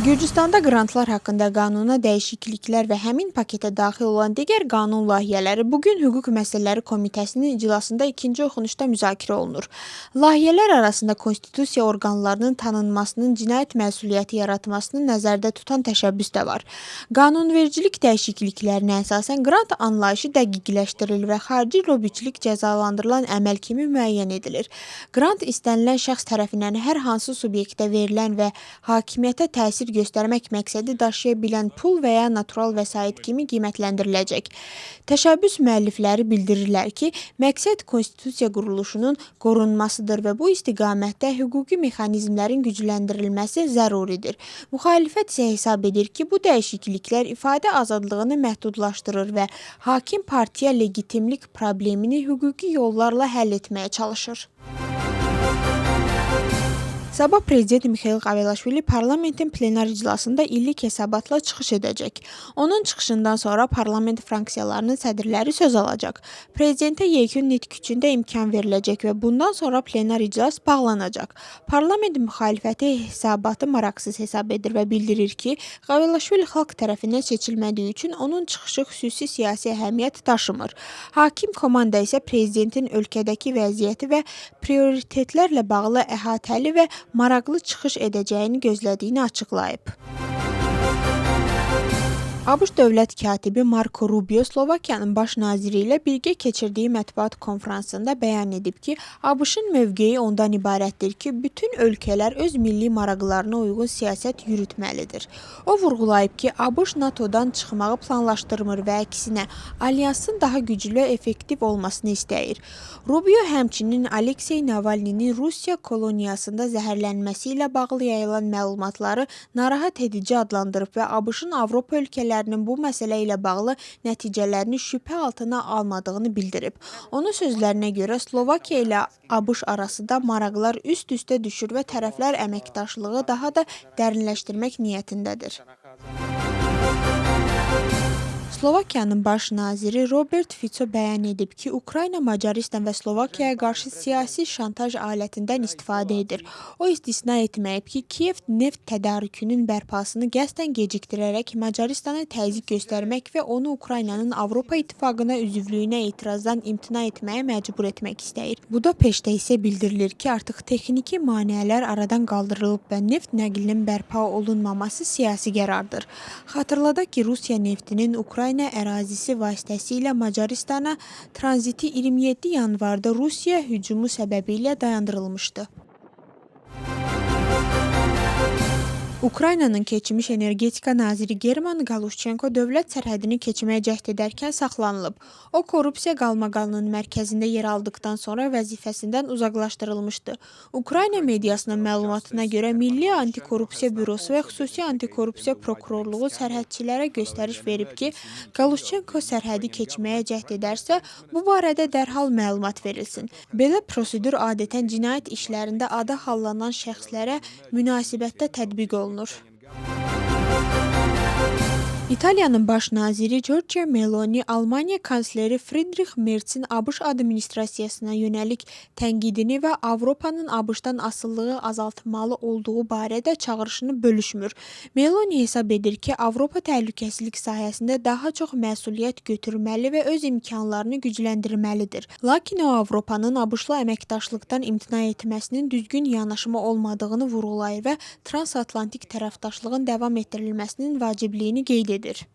Gürcüstanda qrantlar haqqında qanuna dəyişikliklər və həmin paketə daxil olan digər qanun layihələri bugün Hüquq Məsələləri Komitəsinin iclasında ikinci oxunuşda müzakirə olunur. Layihələr arasında konstitusiya orqanlarının tanınmasının cinayət məsuliyyəti yaratmasını nəzərdə tutan təşəbbüs də var. Qanunvericilik dəyişikliklərinə əsasən qrant anlayışı dəqiqləşdirilir və xarici lobiçilik cəzalandırılan əməl kimi müəyyən edilir. Qrant istənilən şəxs tərəfindən hər hansı subyektə verilən və hakimiyyətə təsir göstərmək məqsədi daşıya bilən pul və ya natural vəsait kimi qiymətləndiriləcək. Təşəbbüs müəllifləri bildirirlər ki, məqsəd konstitusiya quruluşunun qorunmasıdır və bu istiqamətdə hüquqi mexanizmlərin gücləndirilməsi zəruridir. Müxalifət isə hesab edir ki, bu dəyişikliklər ifadə azadlığını məhdudlaşdırır və hakim partiya legitimlik problemini hüquqi yollarla həll etməyə çalışır. Sabah Prezident Mixail Kavelaşvili parlamentin plenar iclasında illik hesabatla çıxış edəcək. Onun çıxışından sonra parlament fraksiyalarının sədrləri söz alacaq. Prezidentə yekun nitq üçün də imkan veriləcək və bundan sonra plenar iclas bağlanacaq. Parlament müxalifəti hesabatı maraqsız hesab edir və bildirir ki, Kavelaşvili xalq tərəfindən seçilmədiyi üçün onun çıxışı xüsusi siyasi əhəmiyyət daşımır. Hakim komanda isə prezidentin ölkədəki vəziyyəti və prioritetlərlə bağlı əhatəli və maraqlı çıxış edəcəyini gözlədiyini açıqlayıb. ABŞ dövlət katibi Marco Rubio Slovakiyanın baş naziri ilə birgə keçirdiyi mətbuat konfransında bəyan edib ki, ABŞ-ın mövqeyi ondan ibarətdir ki, bütün ölkələr öz milli maraqlarına uyğun siyasət yürütməlidir. O vurğulayıb ki, ABŞ NATO-dan çıxmağı planlaşdırmır və əksinə alyansın daha güclü və effektiv olmasını istəyir. Rubio həmçinin Aleksey Navalninin Rusiya koloniyasında zəhərlənməsi ilə bağlı yayılan məlumatları narahat edici adlandırıb və ABŞ-ın Avropa ölkələrinin bu məsələ ilə bağlı nəticələrini şübhə altına almadığını bildirib. Onun sözlərinə görə Slovakiya ilə ABŞ arasında maraqlar üst-üstə düşür və tərəflər əməkdaşlığı daha da dərinləşdirmək niyyətindədir. Slovakiyanın baş naziri Robert Fico bəyan edib ki, Ukrayna, Macaristan və Slovakiyaya qarşı siyasi şantaj alətindən istifadə edir. O istisna etməyib ki, Kiyev neft tədarükünün bərpasını qəsdən gecikdirərək Macaristan'a təzyiq göstərmək və onu Ukraynanın Avropa İttifaqına üzvlüyünə etirazdan imtina etməyə məcbur etmək istəyir. Budapeştdə isə bildirilir ki, artıq texniki maneələr aradan qaldırılıb və neft nəqlinin bərpa olunmaması siyasi qərardır. Xatırladaq ki, Rusiya neftinin Ukrayna ərazisi vasitəsilə Macaristana tranziti 27 yanvarda Rusiya hücumu səbəbilə dayandırılmışdı. Ukraynanın keçmiş energetika naziri German Galushchenko dövlət sərhədini keçməyə cəhd edərkən saxlanılıb. O, korrupsiya qalmaqalının mərkəzində yer aldıqdan sonra vəzifəsindən uzaqlaşdırılmışdı. Ukrayna mediasının məlumatına görə Milli Antikorrupsiya Bürosu və Xüsusi Antikorrupsiya Prokurorluğu sərhədçilərə göstəriş verib ki, Galushchenko sərhədi keçməyə cəhd edərsə, bu barədə dərhal məlumat verilsin. Belə prosedur adətən cinayət işlərində adı hallanan şəxslərə münasibətdə tətbiq olunur. İtaliyanın baş naziri Giorgia Meloni, Almaniya kansleri Friedrich Merz'in ABŞ administrasiyasına yönəlik tənqidini və Avropanın ABŞ-dan asılılığı azaltmalı olduğu barədə çağırışını bölüşmür. Meloni hesab edir ki, Avropa təhlükəsizlik sahəsində daha çox məsuliyyət götürməli və öz imkanlarını gücləndirməlidir. Lakin o, Avropanın ABŞ-la əməkdaşlıqdan imtina etməsinin düzgün yanaşma olmadığını vurğulayır və transatlantik tərəfdaşlığın davam etdirilməsinin vacibliyini qeyd edir.